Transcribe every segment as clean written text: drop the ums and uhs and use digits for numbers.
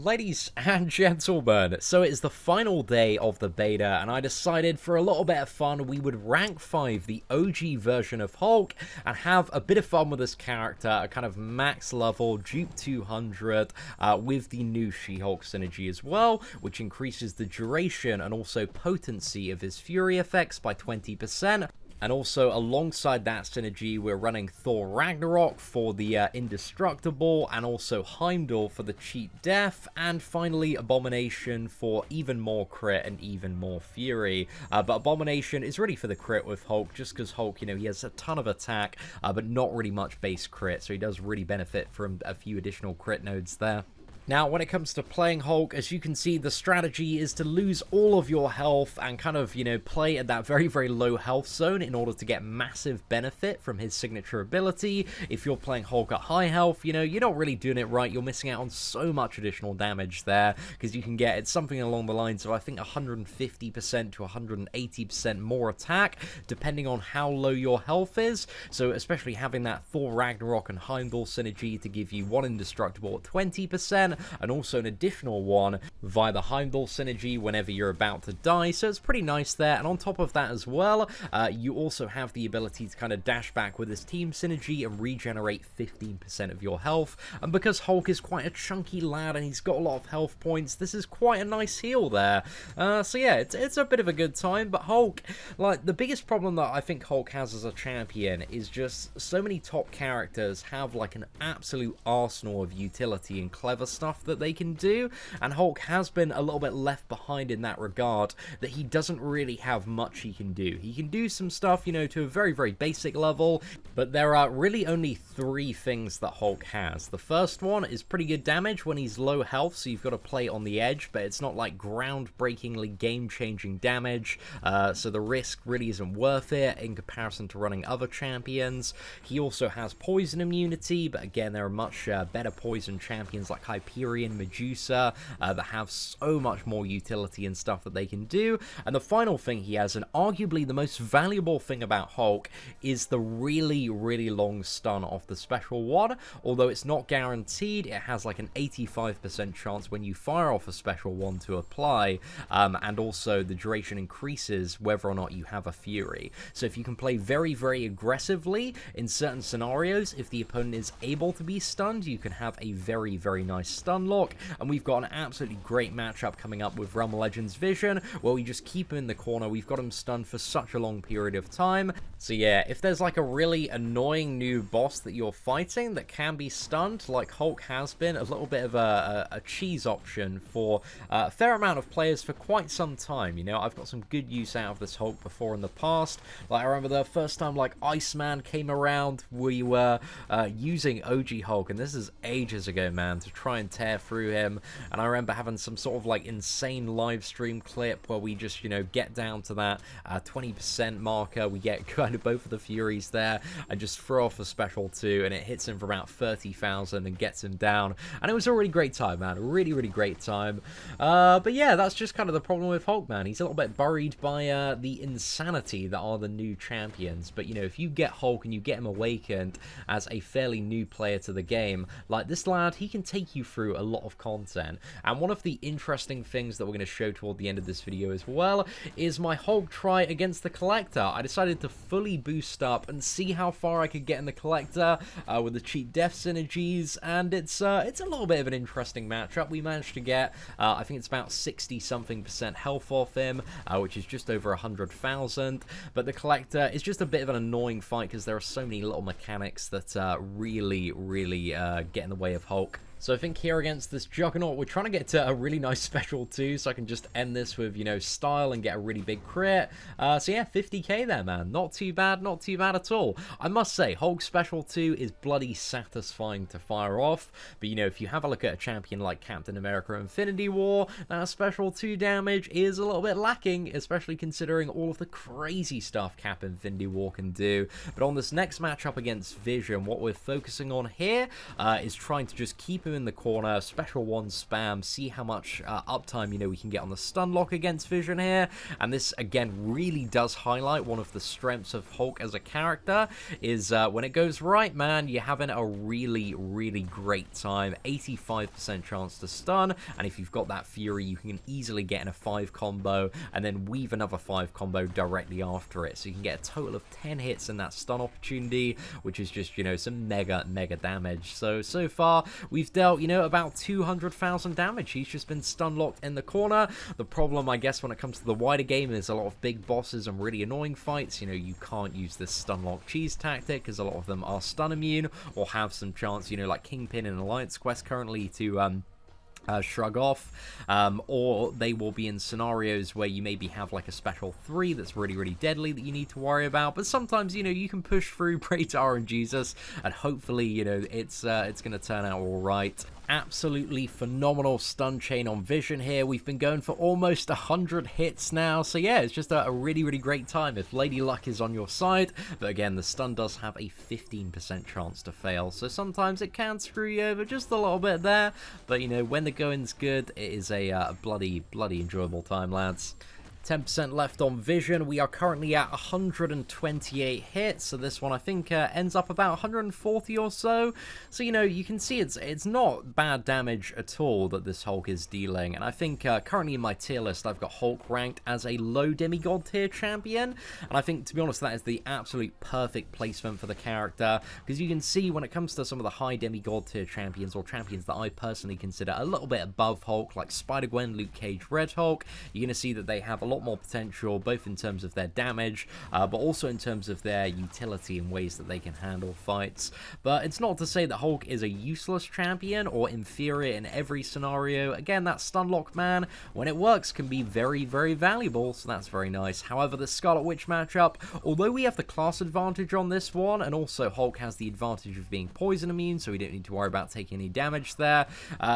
Ladies and gentlemen, so it is the final day of the beta, and I decided for a little bit of fun we would rank 5 the OG version of Hulk and have a bit of fun with this character, a kind of max level dupe 200 with the new She-Hulk synergy as well, which increases the duration and also potency of his Fury effects by 20%. And also, alongside that synergy, we're running Thor Ragnarok for the Indestructible, and also Heimdall for the Cheat Death, and finally Abomination for even more crit and even more fury. But Abomination is really for the crit with Hulk, just because Hulk, you know, he has a ton of attack, but not really much base crit, so he does really benefit from a few additional crit nodes there. Now, when it comes to playing Hulk, as you can see, the strategy is to lose all of your health and kind of, you know, play at that very, very low health zone in order to get massive benefit from his signature ability. If you're playing Hulk at high health, you know, you're not really doing it right. You're missing out on so much additional damage there, because you can get, it's something along the lines of, I think, 150% to 180% more attack, depending on how low your health is. So, especially having that Thor Ragnarok and Heimdall synergy to give you one indestructible at 20%, and also an additional one via the Heimdall synergy whenever you're about to die, so it's pretty nice there. And on top of that as well, you also have the ability to kind of dash back with this team synergy and regenerate 15% of your health, and because Hulk is quite a chunky lad and he's got a lot of health points, this is quite a nice heal there. So yeah, it's a bit of a good time. But Hulk, like, the biggest problem that I think Hulk has as a champion is just so many top characters have like an absolute arsenal of utility and clever stuff that they can do, and Hulk has been a little bit left behind in that regard, that he doesn't really have much he can do. He can do some stuff, you know, to a very, very basic level, but there are really only 3 things that Hulk has. The first one is pretty good damage when he's low health, so you've got to play on the edge, but it's not like groundbreakingly game-changing damage, so the risk really isn't worth it in comparison to running other champions. He also has poison immunity, but again, there are much better poison champions like Hyperion, Medusa, that have so much more utility and stuff that they can do. And the final thing he has, and arguably the most valuable thing about Hulk, is the really, really long stun off the special one. Although it's not guaranteed, it has like an 85% chance when you fire off a special one to apply, and also the duration increases whether or not you have a Fury. So if you can play very, very aggressively in certain scenarios, if the opponent is able to be stunned, you can have a very, very nice stun lock. And we've got an absolutely great matchup coming up with Realm Legends Vision, where we just keep him in the corner. We've got him stunned for such a long period of time. So yeah, if there's like a really annoying new boss that you're fighting that can be stunned, like Hulk has been, a little bit of a cheese option for a fair amount of players for quite some time. You know, I've got some good use out of this Hulk before in the past. Like, I remember the first time like Iceman came around, we were using OG Hulk, and this is ages ago, man, to try and tear through him. And I remember having some sort of like insane live stream clip where we just, you know, get down to that 20% marker, we get kind of both of the Furies there and just throw off a special 2, and it hits him for about 30,000 and gets him down, and it was a really great time, man, a really, really great time. But yeah, that's just kind of the problem with Hulk, man. He's a little bit buried by the insanity that are the new champions. But you know, if you get Hulk and you get him awakened as a fairly new player to the game, like this lad, he can take you through a lot of content. And one of the interesting things that we're going to show toward the end of this video as well is my Hulk try against the Collector. I decided to fully boost up and see how far I could get in the Collector with the Cheat Death synergies, and it's a little bit of an interesting matchup. We managed to get, I think it's about 60-something% health off him, which is just over 100,000, but the Collector is just a bit of an annoying fight because there are so many little mechanics that really, really get in the way of Hulk. So I think here against this Juggernaut, we're trying to get to a really nice special 2, so I can just end this with, you know, style and get a really big crit. So yeah, 50k there, man. Not too bad, not too bad at all. I must say, Hulk special 2 is bloody satisfying to fire off, but you know, if you have a look at a champion like Captain America Infinity War, that special 2 damage is a little bit lacking, especially considering all of the crazy stuff Cap Infinity War can do. But on this next matchup against Vision, what we're focusing on here is trying to just keep him in the corner, special 1 spam, see how much uptime, we can get on the stun lock against Vision here. And this, again, really does highlight one of the strengths of Hulk as a character, is when it goes right, man, you're having a really, really great time. 85% chance to stun, and if you've got that Fury, you can easily get in a 5 combo, and then weave another 5 combo directly after it. So you can get a total of 10 hits in that stun opportunity, which is just, some mega damage. So far, we've dealt, about 200,000 damage. He's just been stun locked in the corner. The problem, I guess, when it comes to the wider game is a lot of big bosses and really annoying fights. You can't use this stun lock cheese tactic, because a lot of them are stun immune, or have some chance, like Kingpin in Alliance Quest currently, to shrug off, or they will be in scenarios where you maybe have like a special 3 that's really deadly that you need to worry about. But sometimes, you can push through, pray to RNGesus, and hopefully, it's gonna turn out all right. Absolutely phenomenal stun chain on Vision here. We've been going for almost 100 hits now, so yeah, it's just a really great time if Lady Luck is on your side. But again, the stun does have a 15% chance to fail, so sometimes it can screw you over just a little bit there. But when the going's good, it is a bloody enjoyable time, lads. 10% left on Vision. We are currently at 128 hits, so this one I think ends up about 140 or so. So you can see it's not bad damage at all that this Hulk is dealing. And I think currently in my tier list I've got Hulk ranked as a low demigod tier champion, and I think, to be honest, that is the absolute perfect placement for the character, because you can see when it comes to some of the high demigod tier champions, or champions that I personally consider a little bit above Hulk, like Spider-Gwen, Luke Cage, Red Hulk, you're going to see that they have a lot more potential, both in terms of their damage, but also in terms of their utility and ways that they can handle fights. But it's not to say that Hulk is a useless champion or inferior in every scenario. Again, that stun lock, man, when it works, can be very valuable, so that's very nice. However, the Scarlet Witch matchup, although we have the class advantage on this one, and also Hulk has the advantage of being poison immune, so we don't need to worry about taking any damage there,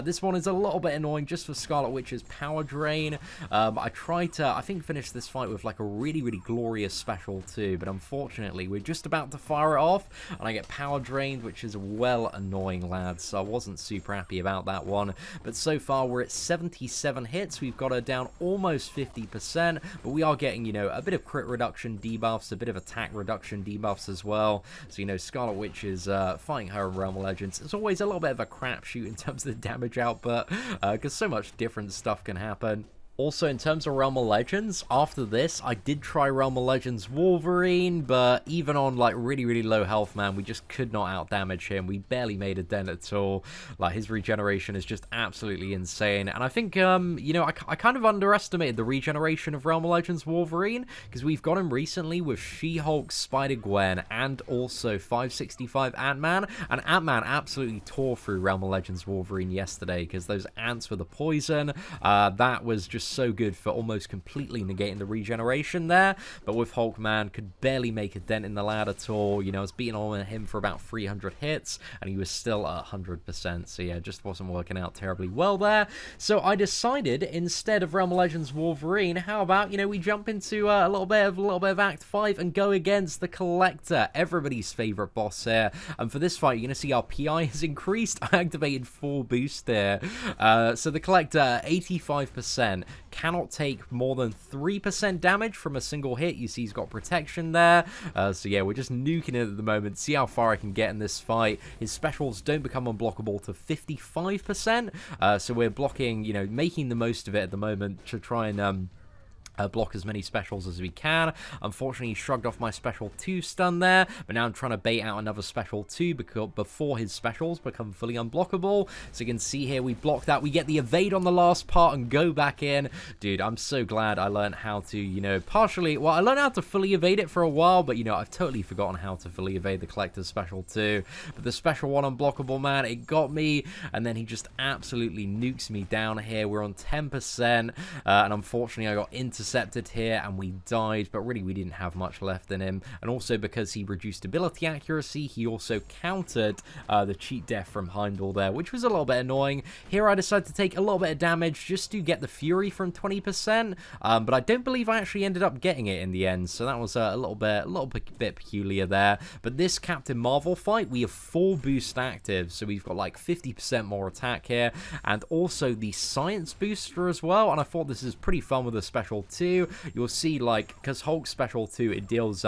this one is a little bit annoying just for Scarlet Witch's power drain. I tried to, I think, finish this fight with like a really glorious special too, but unfortunately we're just about to fire it off and I get power drained, which is well annoying, lads, so I wasn't super happy about that one. But so far we're at 77 hits. We've got her down almost 50%, but we are getting, a bit of crit reduction debuffs, a bit of attack reduction debuffs as well. So, Scarlet Witch is fighting her in Realm of Legends. It's always a little bit of a crapshoot in terms of the damage output, because so much different stuff can happen. Also, in terms of Realm of Legends, after this, I did try Realm of Legends Wolverine, but even on, like, really low health, man, we just could not out-damage him. We barely made a dent at all. Like, his regeneration is just absolutely insane. And I think, I kind of underestimated the regeneration of Realm of Legends Wolverine, because we've got him recently with She-Hulk, Spider-Gwen, and also 565 Ant-Man. And Ant-Man absolutely tore through Realm of Legends Wolverine yesterday, because those ants with the poison, that was just so good for almost completely negating the regeneration there. But with Hulk, man, could barely make a dent in the lad at all. I was beating on him for about 300 hits and he was still at 100%, so yeah, just wasn't working out terribly well there. So I decided, instead of Realm of Legends Wolverine, how about, we jump into a little bit of Act 5 and go against the Collector, everybody's favorite boss here. And for this fight, you're gonna see our PI has increased. I activated 4 boost there. So the Collector, 85%, cannot take more than 3% damage from a single hit. You see he's got protection there. So yeah, we're just nuking it at the moment. See how far I can get in this fight. His specials don't become unblockable to 55%. So we're blocking, making the most of it at the moment to try and block as many specials as we can. Unfortunately, he shrugged off my special 2 stun there, but now I'm trying to bait out another special 2 before his specials become fully unblockable. So you can see here, we block that. We get the evade on the last part and go back in. Dude, I'm so glad I learned how to, partially, well, I learned how to fully evade it for a while, but, I've totally forgotten how to fully evade the Collector's special 2. But the special 1 unblockable, man, it got me, and then he just absolutely nukes me down here. We're on 10%, and unfortunately, I got into intercepted here and we died, but really we didn't have much left in him. And also because he reduced ability accuracy, he also countered the cheat death from Heimdall there, which was a little bit annoying. Here I decided to take a little bit of damage just to get the Fury from 20%, but I don't believe I actually ended up getting it in the end, so that was a little bit peculiar there. But this Captain Marvel fight, we have full boost active, so we've got like 50% more attack here, and also the science booster as well, and I thought this is pretty fun with the special 2. You'll see, like, because Hulk's special 2, it deals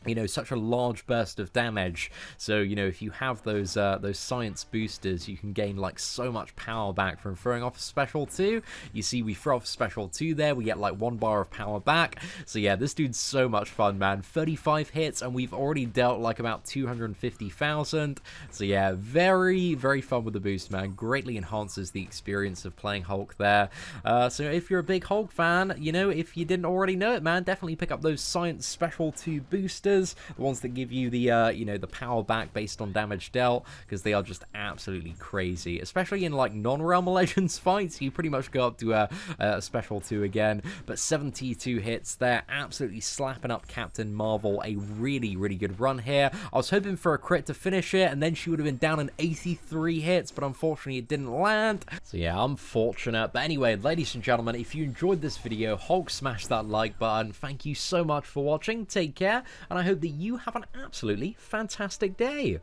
you know, such a large burst of damage. So, you know, if you have those science boosters, you can gain like so much power back from throwing off special 2. You see, we throw off special 2 there, we get like 1 bar of power back. So yeah, this dude's so much fun, man. 35 hits, and we've already dealt like about 250,000. So yeah, very, very fun with the boost, man. Greatly enhances the experience of playing Hulk there. So if you're a big Hulk fan, you know, if you didn't already know it, man, definitely pick up those science special 2 boosters. The ones that give you the you know, the power back based on damage dealt, because they are just absolutely crazy, especially in like non-Realm of Legends fights. You pretty much go up to a special 2 again. But 72 hits there, absolutely slapping up Captain Marvel. A really, really good run here. I was hoping for a crit to finish it, and then she would have been down in 83 hits, but unfortunately it didn't land. So yeah, unfortunate. But anyway, ladies and gentlemen, if you enjoyed this video, Hulk, smash that like button. Thank you so much for watching. Take care, and I hope that you have an absolutely fantastic day.